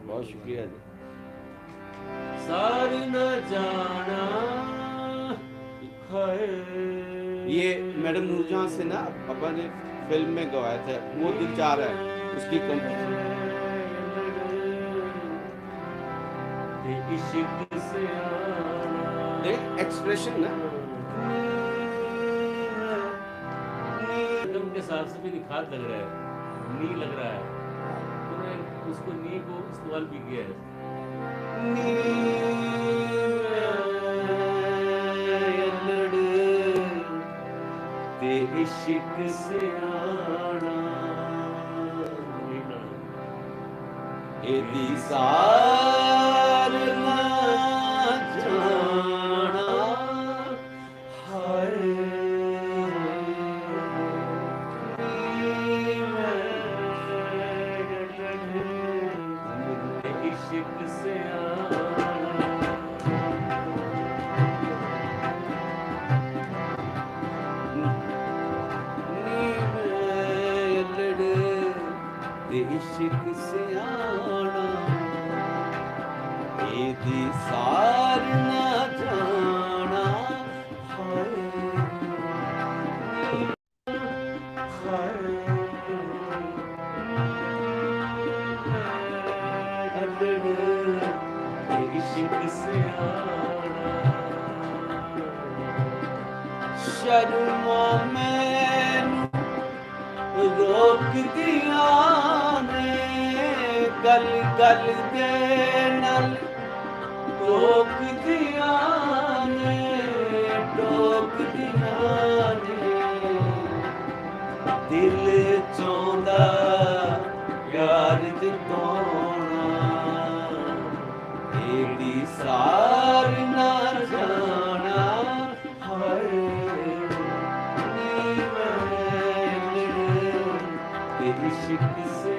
बहुत शुक्रिया जी। सार न जाना है। ये मैडम नूरजहां से ना पापा ने फिल्म में गवाया था, वो दिल चाह रहा है, उसकी कंपोजिशन। इश्क से एक्सप्रेशन ना के हिसाब से भी निखार लग रहा है, नी लग रहा है, उन्होंने उसको नी को इस्तेमाल भी किया है। इश्क से आना एदी सार ना जाना हाय, इश्क से आना इश्क से आना एदी सार ना जाना इश्क से आना शर्मा मैनू रोक दिया ने गल गल दे नल टोक दिया ने टोक दिया ने दिल चाहता प्यार जताना एदी सार ना जाना हाय, नी मैं इश्क से